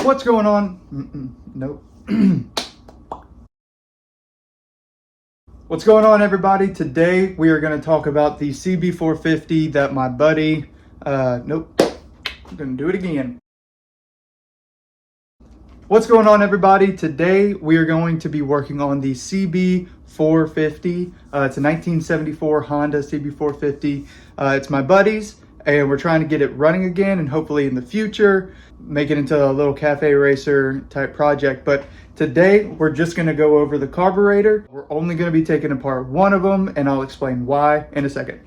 What's going on? Nope. What's going on, everybody? Today we are going to talk about the CB450 that my buddy, nope, I'm going to do it again. What's going on, everybody? Today we are going to be working on the CB450. It's a 1974 Honda CB450. It's my buddy's, and we're trying to get it running again, and hopefully in the future make it into a little cafe racer type project. But today we're just going to go over the carburetor. We're only going to be taking apart one of them, and I'll explain why in a second.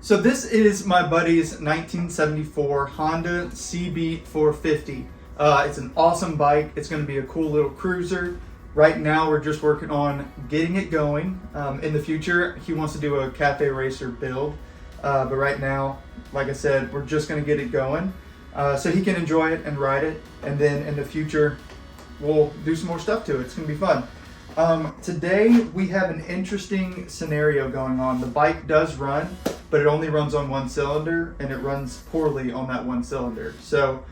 So this is my buddy's 1974 Honda CB450. It's an awesome bike. It's going to be a cool little cruiser. Right now we're just working on getting it going. In the future he wants to do a cafe racer build, but right now, like I said, we're just going to get it going so he can enjoy it and ride it, and then in the future we'll do some more stuff to it. It's going to be fun. Today we have an interesting scenario going on. The bike does run, but it only runs on one cylinder, and it runs poorly on that one cylinder. So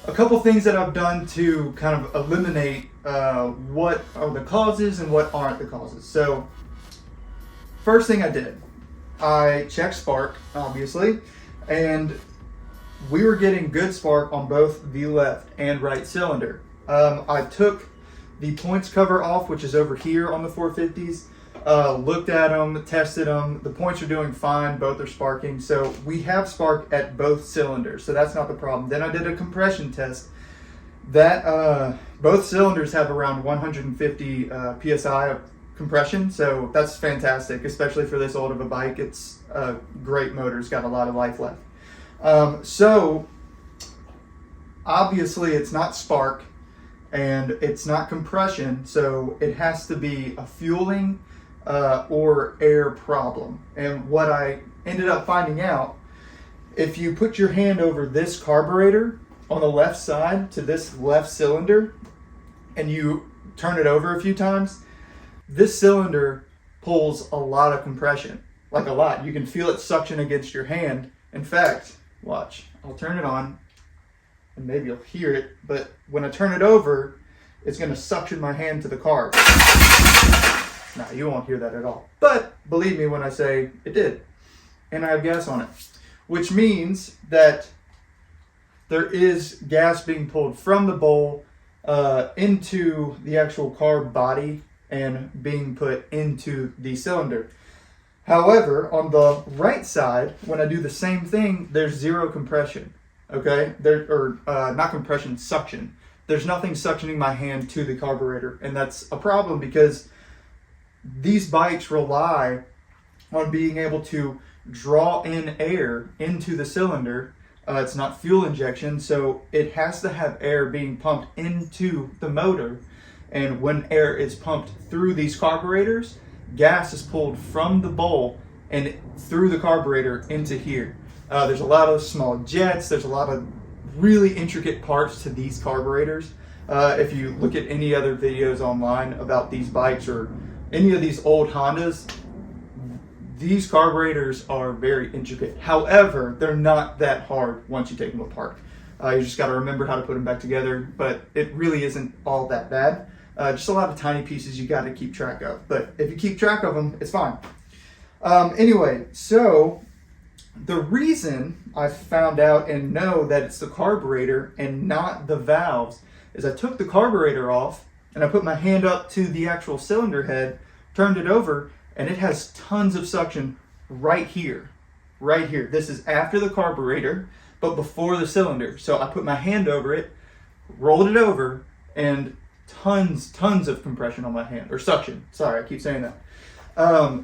a couple things that I've done to kind of eliminate what are the causes and what aren't the causes. So first thing I did, I checked spark, obviously, and we were getting good spark on both the left and right cylinder. I took the points cover off, which is over here on the 450s. Looked at them, tested them. The points are doing fine. Both are sparking. So we have spark at both cylinders. So that's not the problem. Then I did a compression test. That both cylinders have around 150 PSI of compression. So that's fantastic, especially for this old of a bike. It's a great motor. It's got a lot of life left. So obviously it's not spark and it's not compression. So it has to be a fueling or air problem. And what I ended up finding out, if you put your hand over this carburetor on the left side to this left cylinder and you turn it over a few times, this cylinder pulls a lot of compression, like a lot. You can feel it suction against your hand. In fact, watch, I'll turn it on and maybe you'll hear it, but when I turn it over, it's going to suction my hand to the carb. Nah, you won't hear that at all. But believe me when I say it did. And I have gas on it. Which means that there is gas being pulled from the bowl into the actual carb body and being put into the cylinder. However, on the right side, when I do the same thing, there's zero compression. Okay? Not compression, suction. There's nothing suctioning my hand to the carburetor. And that's a problem because these bikes rely on being able to draw in air into the cylinder. It's not fuel injection, so it has to have air being pumped into the motor. And when air is pumped through these carburetors, gas is pulled from the bowl and through the carburetor into here. There's a lot of small jets. There's a lot of really intricate parts to these carburetors. If you look at any other videos online about these bikes or any of these old Hondas, these carburetors are very intricate. However, they're not that hard once you take them apart. You just got to remember how to put them back together, but it really isn't all that bad. Just a lot of tiny pieces you got to keep track of. But if you keep track of them, it's fine. Anyway, so the reason I found out and know that it's the carburetor and not the valves is I took the carburetor off and I put my hand up to the actual cylinder head, turned it over, and it has tons of suction right here. Right here. This is after the carburetor, but before the cylinder. So I put my hand over it, rolled it over, and tons of compression on my hand, or suction. Sorry, I keep saying that.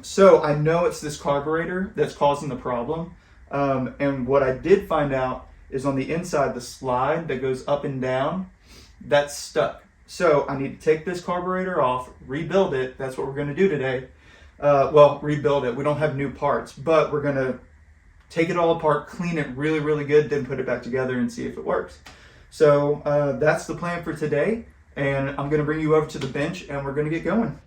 So I know it's this carburetor that's causing the problem. And what I did find out is on the inside, the slide that goes up and down, that's stuck. So I need to take this carburetor off, rebuild it. That's what we're going to do today. Well, rebuild it. We don't have new parts, but we're going to take it all apart, clean it really, really good, then put it back together and see if it works. So that's the plan for today. And I'm going to bring you over to the bench and we're going to get going.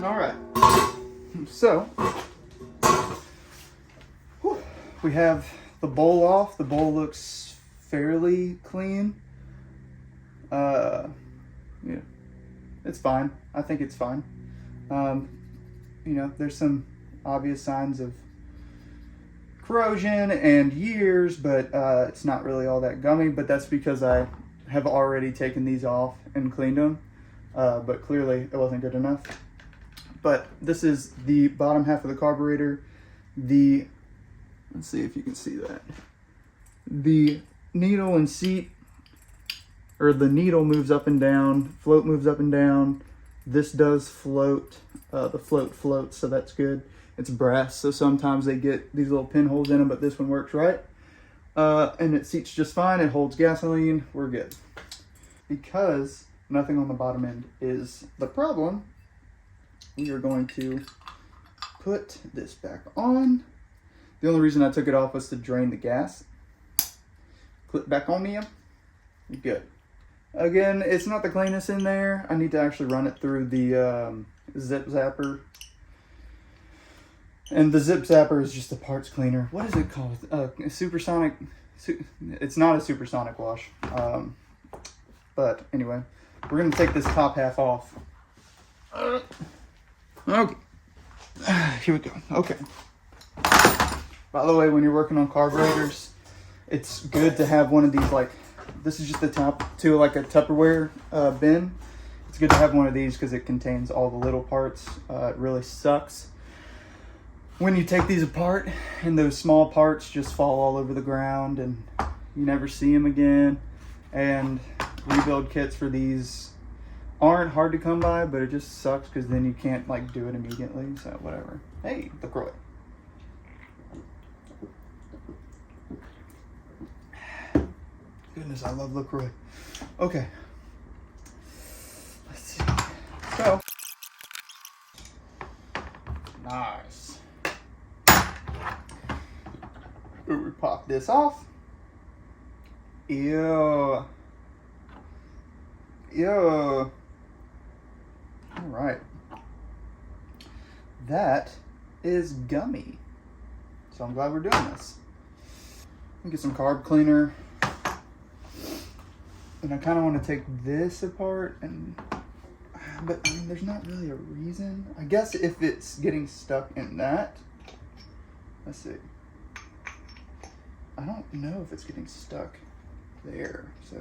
All right, so we have the bowl off. The bowl looks fairly clean. Yeah, it's fine. I think it's fine. You know, there's some obvious signs of corrosion and years, but it's not really all that gummy, but that's because I have already taken these off and cleaned them, but clearly it wasn't good enough. But this is the bottom half of the carburetor. Let's see if you can see that. The needle and seat, or the needle moves up and down, float moves up and down. This does float, the float floats, so that's good. It's brass, so sometimes they get these little pinholes in them, but this one works right. And it seats just fine, it holds gasoline, we're good. Because nothing on the bottom end is the problem, we are going to put this back on. The only reason I took it off was to drain the gas. Clip back on there. Good. Again, it's not the cleanest in there. I need to actually run it through the zip zapper. And the zip zapper is just a parts cleaner. What is it called? Supersonic. It's not a supersonic wash. But anyway, we're going to take this top half off. Okay, here we go. Okay. By the way, when you're working on carburetors, it's good to have one of these, like, this is just the top to like a Tupperware bin. It's good to have one of these because it contains all the little parts. It really sucks when you take these apart and those small parts just fall all over the ground and you never see them again. And rebuild kits for these aren't hard to come by, but it just sucks because then you can't like do it immediately, so whatever. Hey, LaCroix. Goodness, I love LaCroix. Okay. Let's see. So. Nice. Ooh, we pop this off. Ew. Ew. All right, that is gummy. So I'm glad we're doing this. Let me get some carb cleaner. And I kind of want to take this apart, but I mean, there's not really a reason. I guess if it's getting stuck in that, let's see. I don't know if it's getting stuck there, so.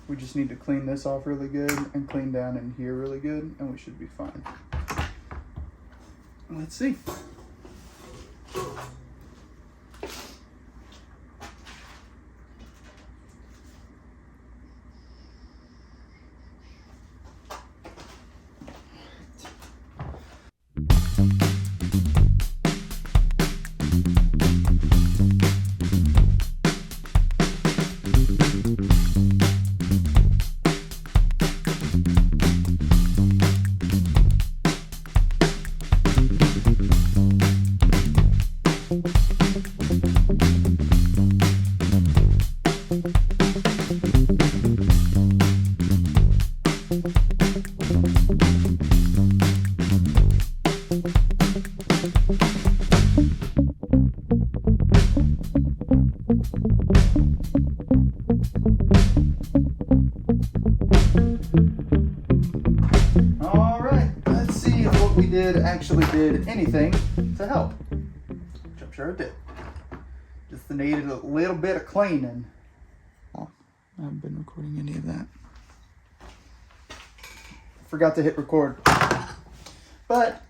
We just need to clean this off really good and clean down in here really good, and we should be fine. Let's see. what we did actually did anything to help, which I'm sure it did. Just needed a little bit of cleaning. I haven't been recording any of that. Forgot to hit record. But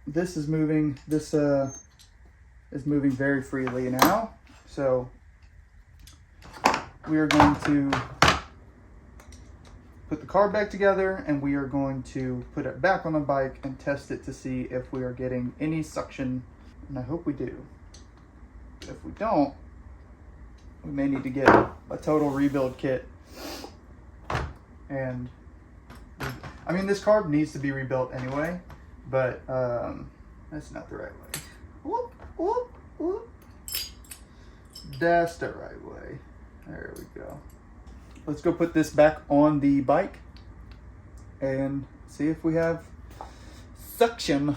this is moving. This is moving very freely now. So we are going to put the car back together, and we are going to put it back on the bike and test it to see if we are getting any suction, and I hope we do. If we don't, we may need to get a total rebuild kit. And I mean, this car needs to be rebuilt anyway, but that's not the right way. Whoop, whoop, whoop. That's the right way. There we go. Let's go put this back on the bike and see if we have suction.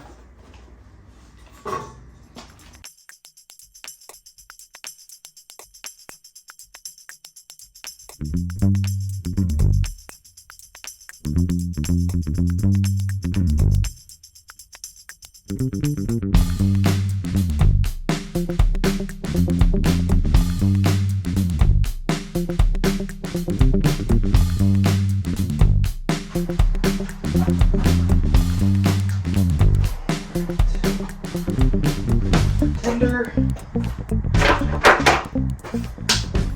Tender.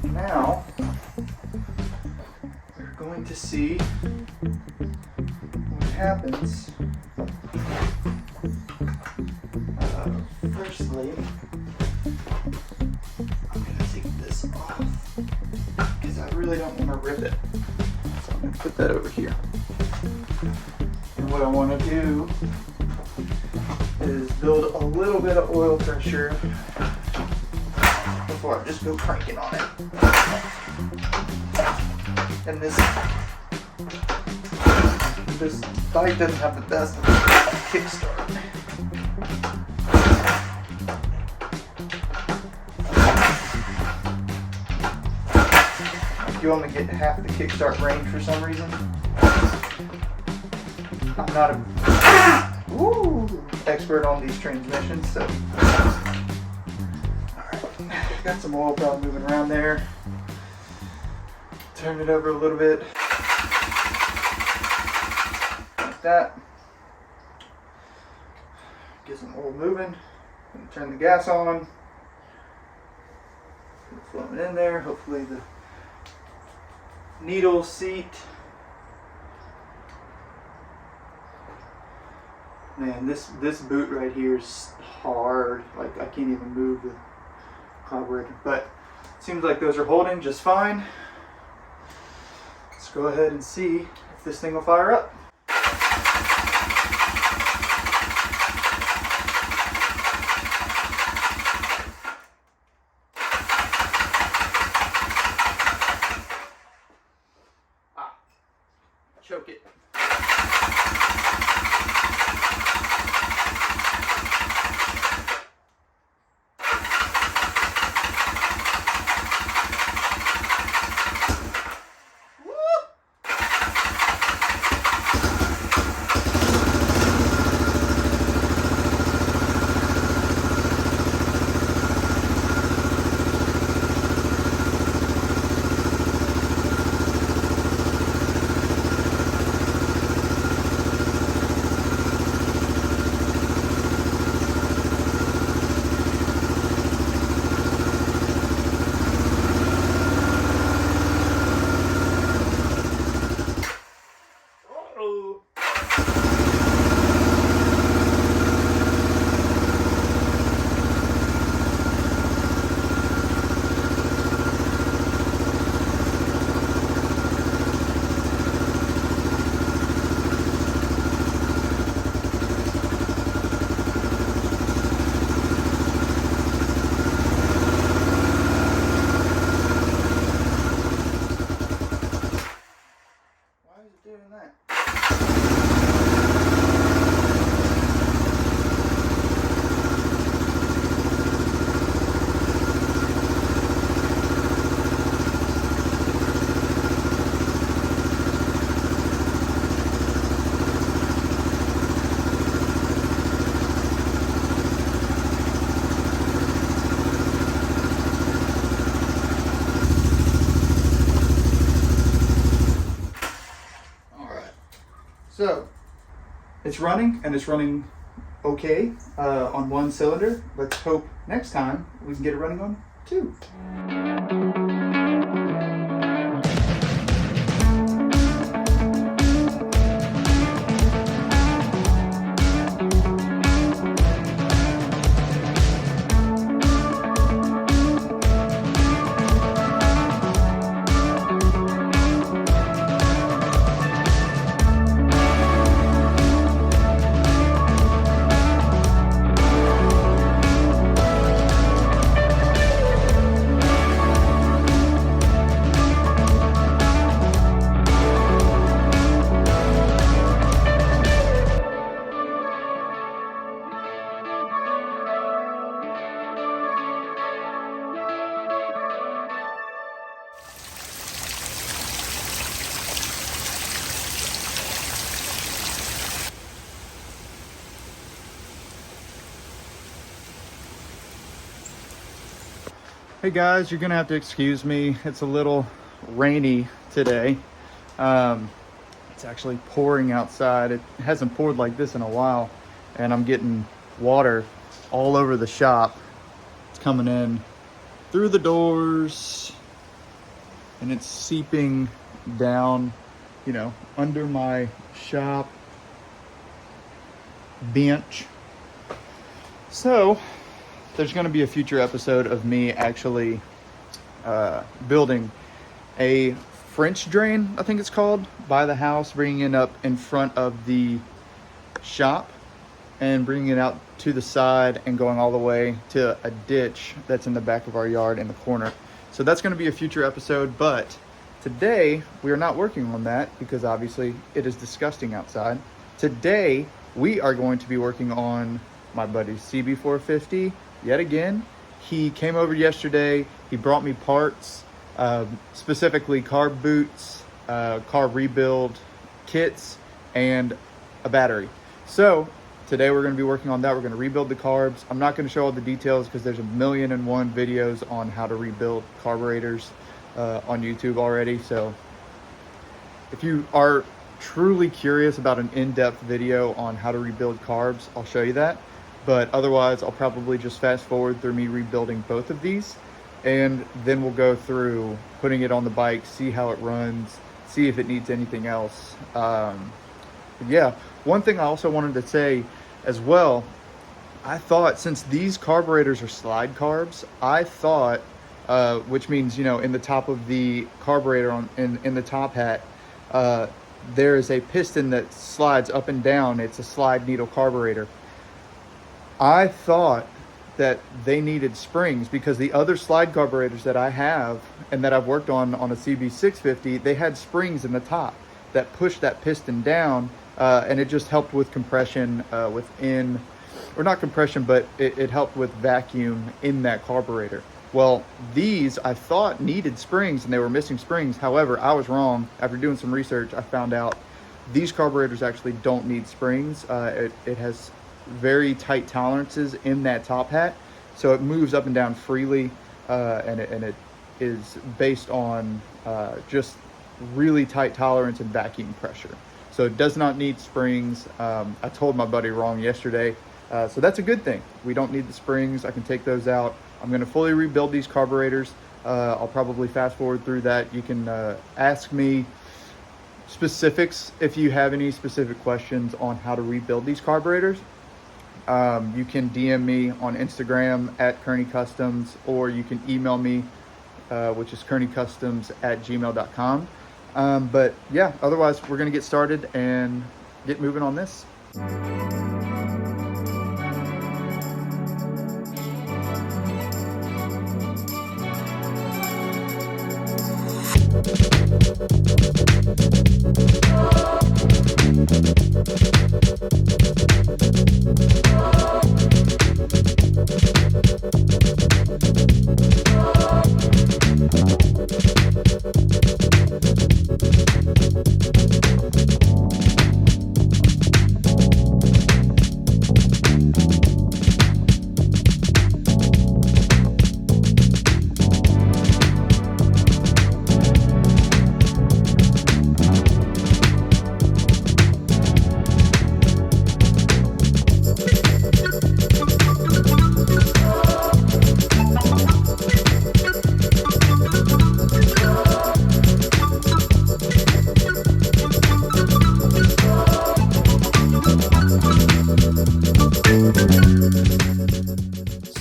Now we're going to see what happens. Firstly, I'm going to take this off because I really don't want to rip it. So I'm going to put that over here. And what I want to do is build a little bit of oil pressure before I just go cranking on it. And this bike doesn't have the best kickstart. You only get half the kickstart range for some reason. I'm not a expert on these transmissions, so. Alright, got some oil probably moving around there. Turn it over a little bit. Like that. Get some oil moving. Turn the gas on. Flowing in there. Hopefully the needle seat. Man, this boot right here is hard. Like, I can't even move the carburetor, but it seems like those are holding just fine. Let's go ahead and see if this thing will fire up. Choke it. it's running, and it's running okay on 1 cylinder. Let's hope next time we can get it running on 2. Hey guys, you're gonna have to excuse me. It's a little rainy today. It's actually pouring outside. It hasn't poured like this in a while, and I'm getting water all over the shop. It's coming in through the doors, and it's seeping down, you know, under my shop bench. So there's going to be a future episode of me actually building a French drain, I think it's called, by the house, bringing it up in front of the shop and bringing it out to the side and going all the way to a ditch that's in the back of our yard in the corner. So that's going to be a future episode, but today we are not working on that because obviously it is disgusting outside. Today we are going to be working on my buddy's CB450 yet again. He came over yesterday. He brought me parts, specifically carb boots, car rebuild kits, and a battery. So today we're going to be working on that. We're going to rebuild the carbs. I'm not going to show all the details because there's 1,000,001 videos on how to rebuild carburetors on YouTube already. So if you are truly curious about an in-depth video on how to rebuild carbs, I'll show you that. But otherwise, I'll probably just fast forward through me rebuilding both of these, and then we'll go through putting it on the bike, see how it runs, see if it needs anything else. Yeah, one thing I also wanted to say as well, I thought since these carburetors are slide carbs, I thought, which means, you know, in the top of the carburetor in the top hat, there is a piston that slides up and down. It's a slide needle carburetor. I thought that they needed springs because the other slide carburetors that I have and that I've worked on a CB650, they had springs in the top that pushed that piston down, and it just helped with compression within, or not compression, but it helped with vacuum in that carburetor. Well, these I thought needed springs and they were missing springs. However, I was wrong. After doing some research, I found out these carburetors actually don't need springs. It has very tight tolerances in that top hat, so it moves up and down freely, and it is based on just really tight tolerance and vacuum pressure. So it does not need springs. I told my buddy wrong yesterday, so that's a good thing. We don't need the springs. I can take those out. I'm going to fully rebuild these carburetors. I'll probably fast forward through that. You can ask me specifics if you have any specific questions on how to rebuild these carburetors. You can DM me on Instagram at Kearney Customs, or you can email me, which is kearneycustoms@gmail.com. But yeah, otherwise we're going to get started and get moving on this.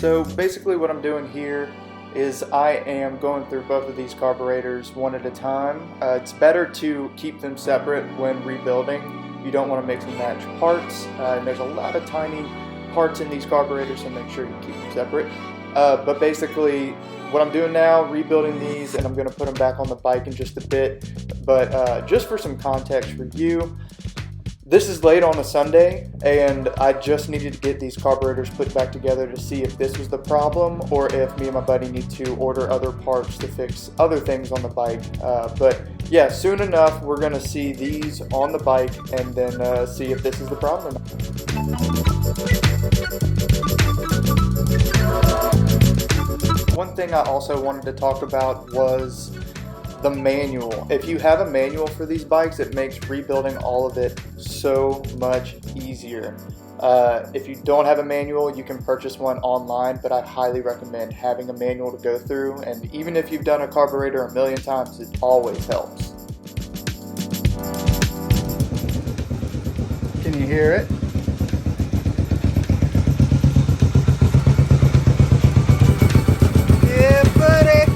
So basically what I'm doing here is I am going through both of these carburetors one at a time. It's better to keep them separate when rebuilding. You don't want to mix and match parts, and there's a lot of tiny parts in these carburetors, so make sure you keep them separate. But basically what I'm doing now, rebuilding these, and I'm going to put them back on the bike in just a bit. But just for some context review, this is late on a Sunday, and I just needed to get these carburetors put back together to see if this was the problem or if me and my buddy need to order other parts to fix other things on the bike. But yeah, soon enough we're going to see these on the bike and then see if this is the problem or not. One thing I also wanted to talk about was the manual. If you have a manual for these bikes, it makes rebuilding all of it so much easier. If you don't have a manual, you can purchase one online, but I highly recommend having a manual to go through, and even if you've done a carburetor a million times, it always helps. Can you hear it? Yeah, buddy!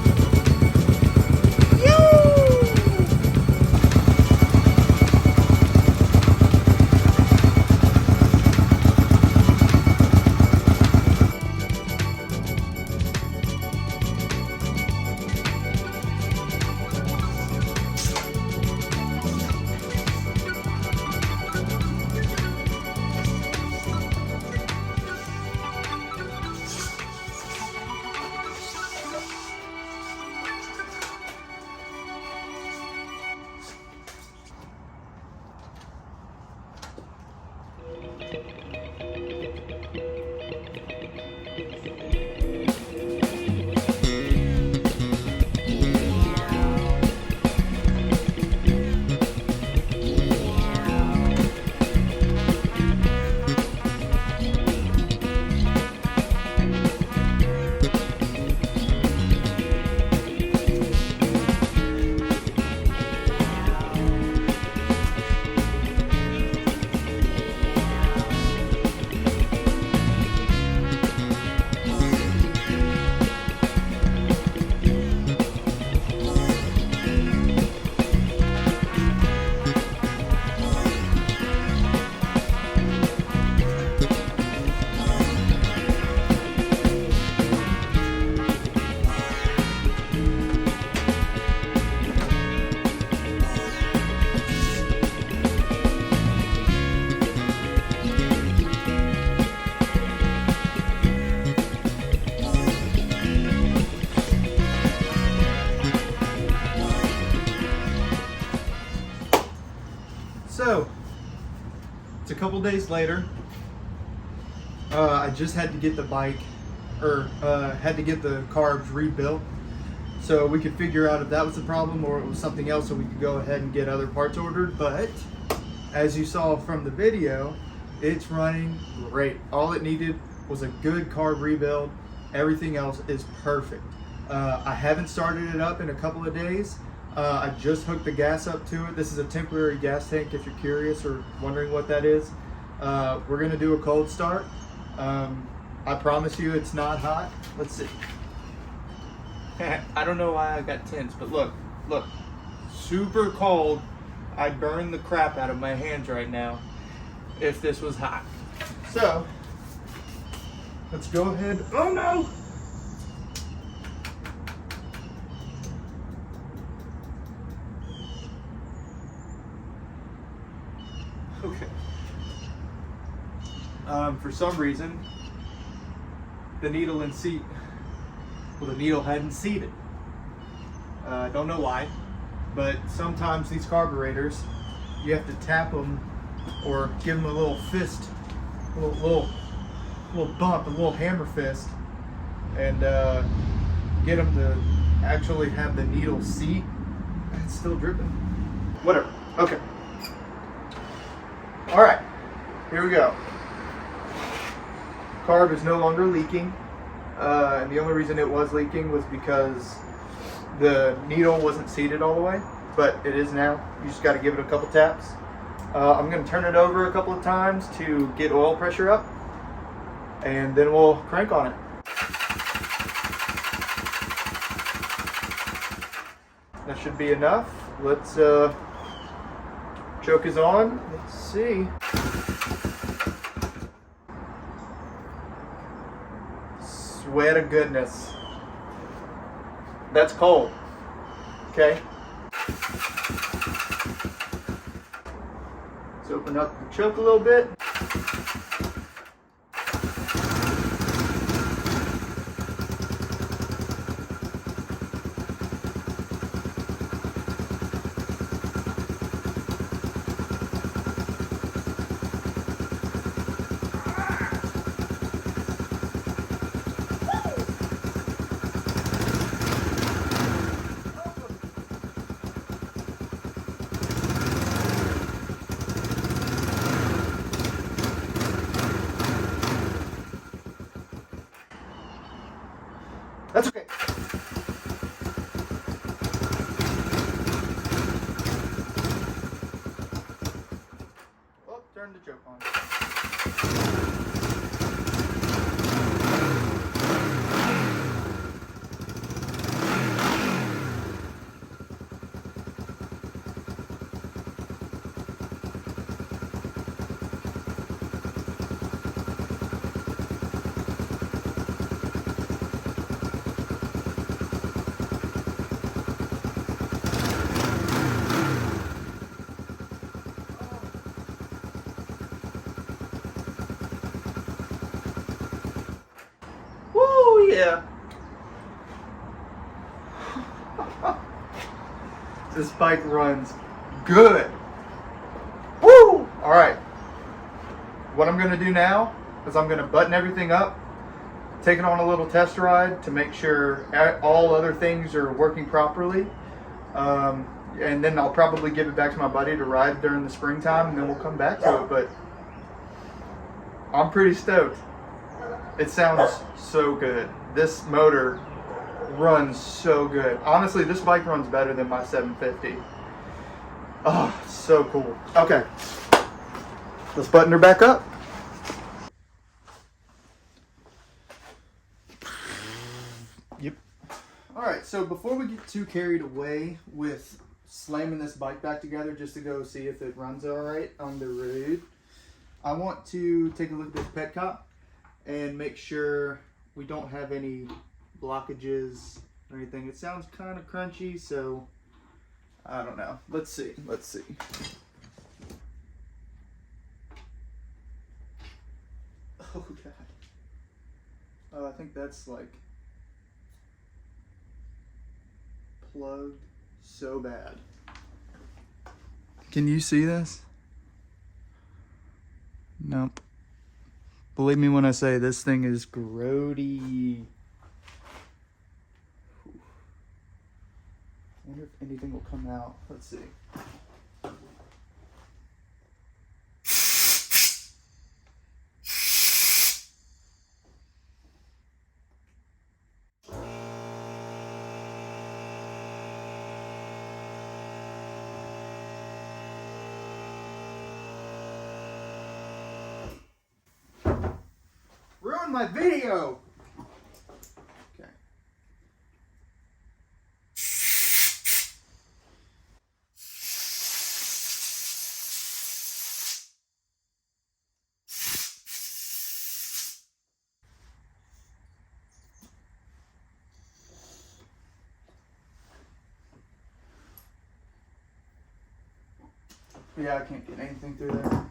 So, it's a couple days later. I just had to get the bike, had to get the carbs rebuilt so we could figure out if that was the problem or it was something else, so we could go ahead and get other parts ordered. But as you saw from the video, it's running great. All it needed was a good carb rebuild. Everything else is perfect. I haven't started it up in a couple of days. I just hooked the gas up to it. This is a temporary gas tank, if you're curious or wondering what that is. We're gonna do a cold start. I promise you it's not hot. Let's see. I don't know why I got tense, but look, super cold. I'd burn the crap out of my hands right now if this was hot. So, let's go ahead. Oh no! Okay. For some reason, the needle and seat, well, the needle hadn't seated. I don't know why, but sometimes these carburetors, you have to tap them or give them a little fist, a little bump, a little hammer fist, and get them to actually have the needle seat. It's still dripping. Whatever. Okay. All right. Here we go. Carb is no longer leaking, and the only reason it was leaking was because the needle wasn't seated all the way, but it is now. You just got to give it a couple taps. I'm going to turn it over a couple of times to get oil pressure up, and then we'll crank on it. That should be enough. Let's, choke is on. Let's see. Swear to goodness. That's cold. Okay. Let's open up the choke a little bit. That's okay. Oh, turn the choke on. Woo, yeah. This bike runs good. Woo! All right. What I'm gonna do now is I'm gonna button everything up, take it on a little test ride to make sure all other things are working properly. And then I'll probably give it back to my buddy to ride during the springtime, and then we'll come back to it. But I'm pretty stoked. It sounds so good. This motor runs so good. Honestly, this bike runs better than my 750. Oh, it's so cool. Okay, let's button her back up. Yep. All right, so before we get too carried away with slamming this bike back together just to go see if it runs all right on the road, I want to take a look at this petcock and make sure we don't have any blockages or anything. It sounds kind of crunchy, so I don't know. Let's see. Let's see. Oh God. Oh, I think that's like plugged so bad. Can you see this? Nope. Believe me when I say this thing is grody. I wonder if anything will come out. Let's see. Ruined my video! Okay. Yeah, I can't get anything through there.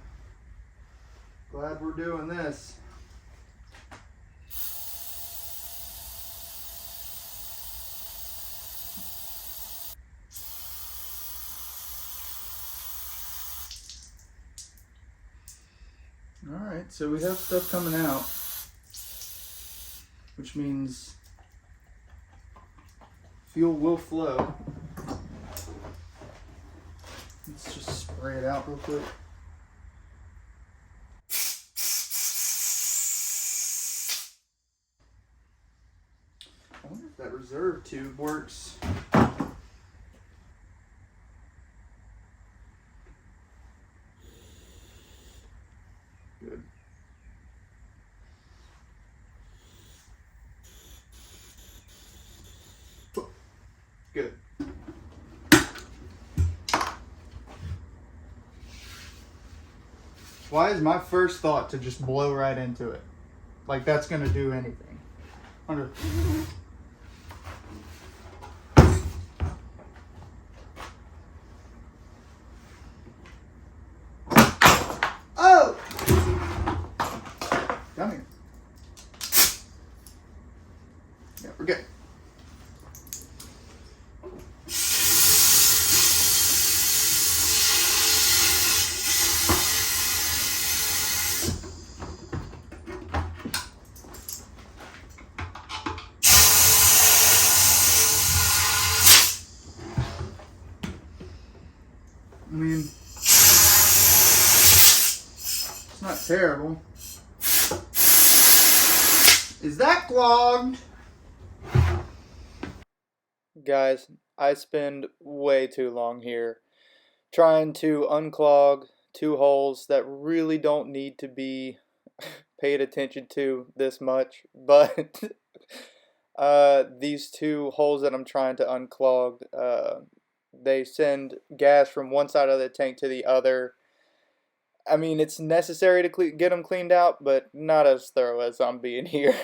Glad we're doing this. Alright, so we have stuff coming out, which means fuel will flow. Let's just spray it out real quick. I wonder if that reserve tube works. Good. Good. Why is my first thought to just blow right into it? Like that's gonna do anything. Oh! Come here. Yeah, we're good. I mean, it's not terrible. Is that clogged? Guys, I spend way too long here trying to unclog two holes that really don't need to be paid attention to this much, but these two holes that I'm trying to unclog, they send gas from one side of the tank to the other. I mean, it's necessary to get them cleaned out, but not as thorough as I'm being here.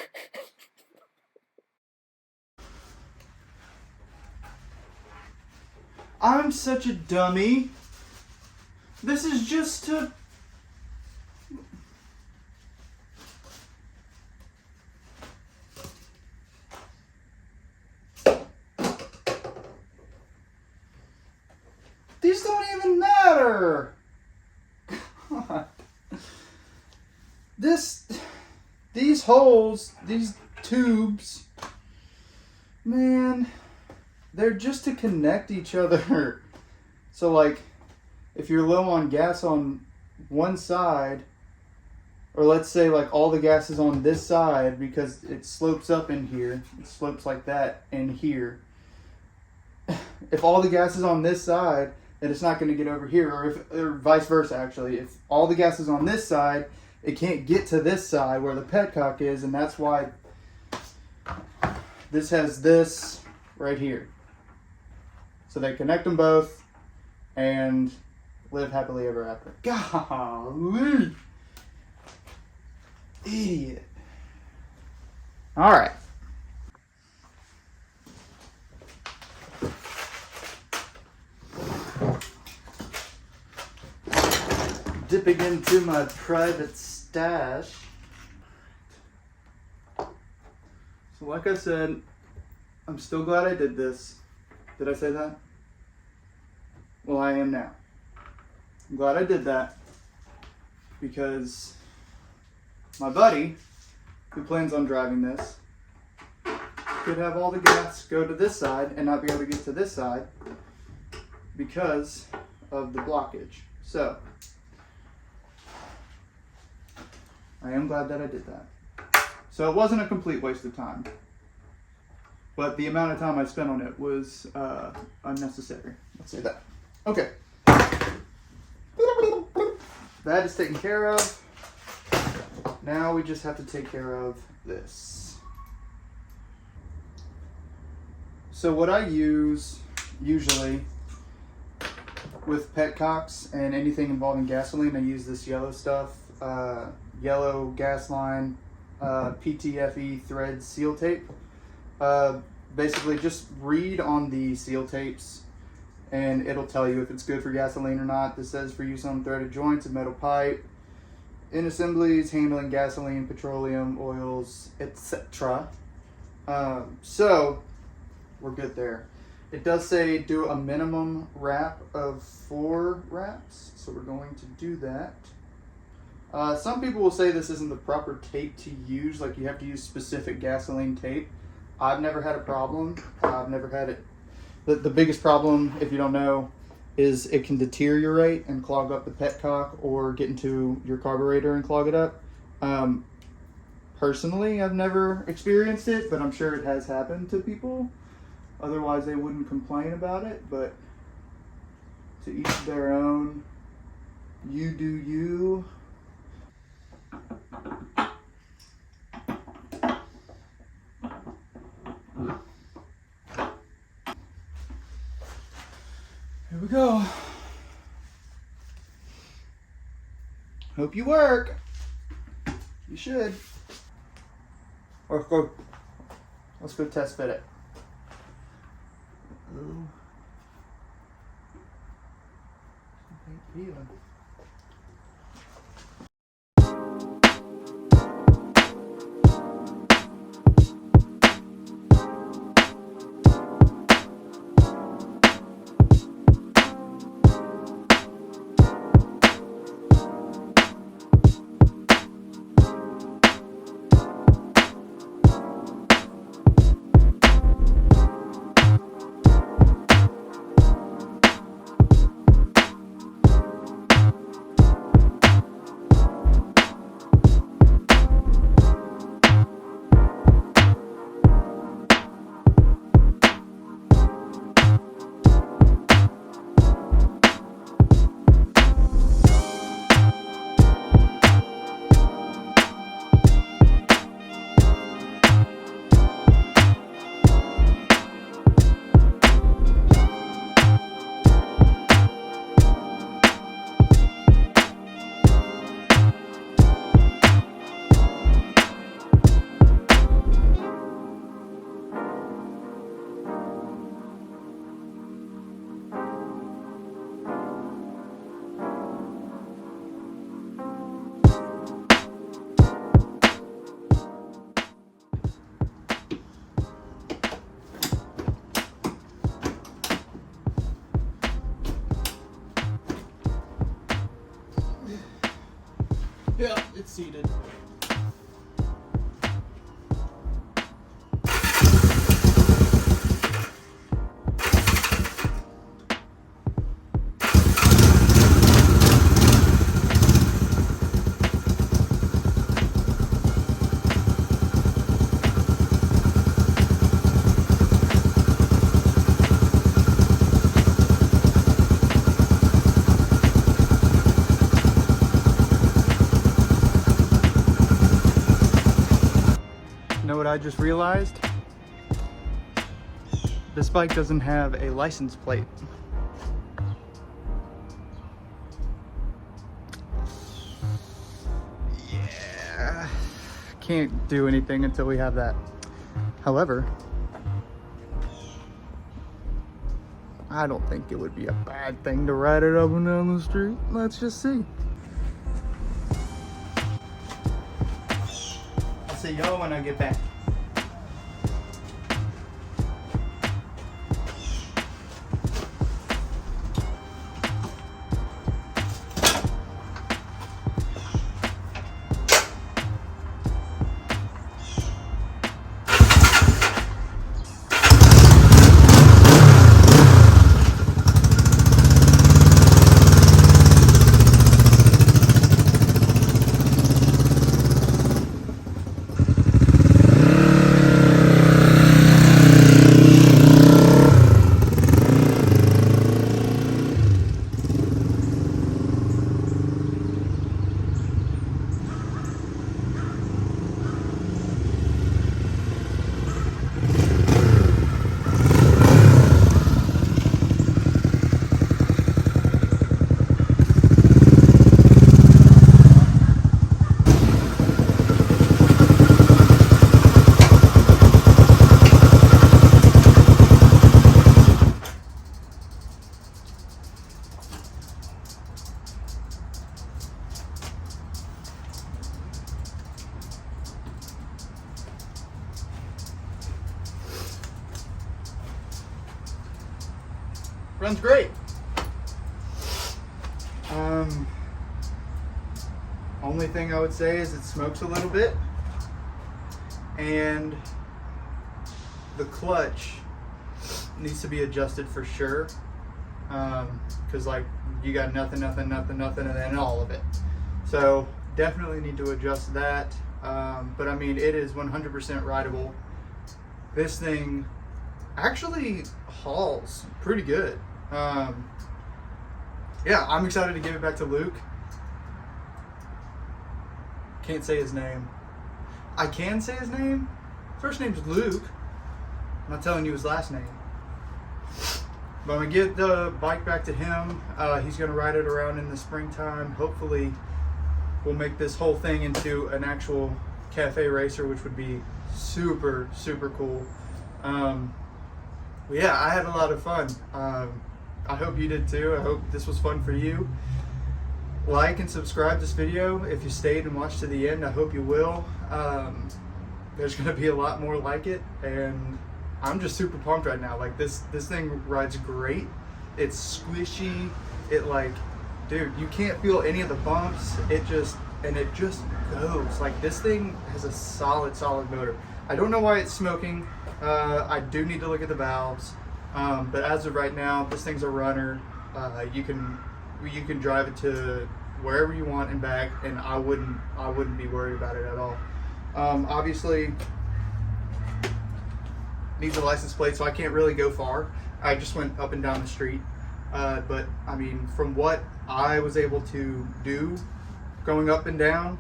I'm such a dummy. This is just to... These don't even matter. God. These holes, these tubes, man, they're just to connect each other. So like, if you're low on gas on one side, or let's say like all the gas is on this side because it slopes up in here, it slopes like that in here. If all the gas is on this side, then it's not going to get over here, or vice versa actually. If all the gas is on this side, it can't get to this side where the petcock is, and that's why this has this right here. So they connect them both and live happily ever after. Golly! Idiot. Alright. Dipping into my private stash. So like I said, I'm still glad I did this. Did I say that? Well, I am now. I'm glad I did that because my buddy, who plans on driving this, could have all the gas go to this side and not be able to get to this side because of the blockage. So, I am glad that I did that. So it wasn't a complete waste of time, but the amount of time I spent on it was unnecessary. Let's say that. Okay. That is taken care of. Now we just have to take care of this. So what I use usually with petcocks and anything involving gasoline, I use this yellow stuff. Yellow gas line, PTFE thread seal tape. Basically just read on the seal tapes and it'll tell you if it's good for gasoline or not. This says for use on threaded joints of metal pipe, in assemblies, handling gasoline, petroleum, oils, etc. So we're good there. It does say do a minimum wrap of 4 wraps, so we're going to do that. Some people will say this isn't the proper tape to use, like you have to use specific gasoline tape. I've never had a problem. I've never had it. The biggest problem, if you don't know, is it can deteriorate and clog up the petcock or get into your carburetor and clog it up. Personally, I've never experienced it, but I'm sure it has happened to people. Otherwise, they wouldn't complain about it, but to each their own. You do you. Here we go. Hope you work. You should. Let's go test fit it. Ooh. Feeling. Yeah, it's seated. Know what I just realized? This bike doesn't have a license plate. Yeah, can't do anything until we have that. However, I don't think it would be a bad thing to ride it up and down the street. Let's just see. I'll see y'all when I get back. Runs great. Only thing I would say is it smokes a little bit, and the clutch needs to be adjusted for sure. Because like you got nothing, and then all of it. So definitely need to adjust that. But I mean, it is 100% rideable. This thing actually hauls pretty good. Yeah, I'm excited to give it back to Luke. Can't say his name. I can say his name. First name's Luke. I'm not telling you his last name. But I'm gonna give the bike back to him. He's gonna ride it around in the springtime. Hopefully we'll make this whole thing into an actual cafe racer, which would be super, super cool. But yeah, I had a lot of fun. I hope you did too. I hope this was fun for you. Like and subscribe this video if you stayed and watched to the end. I hope you will. There's gonna be a lot more like it, and I'm just super pumped right now. Like this thing rides great. It's squishy. It like, dude, you can't feel any of the bumps. It just goes. Like this thing has a solid motor. I don't know why it's smoking. I do need to look at the valves. But as of right now, this thing's a runner. You can drive it to wherever you want and back, and I wouldn't be worried about it at all. Obviously needs a license plate, so I can't really go far. I just went up and down the street. But I mean, from what I was able to do going up and down,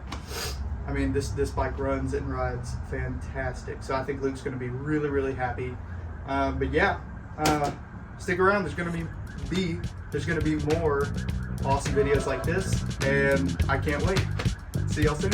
I mean, this bike runs and rides fantastic. So I think Luke's going to be really, really happy. But yeah, stick around. There's going to be more awesome videos like this, and I can't wait. See y'all soon.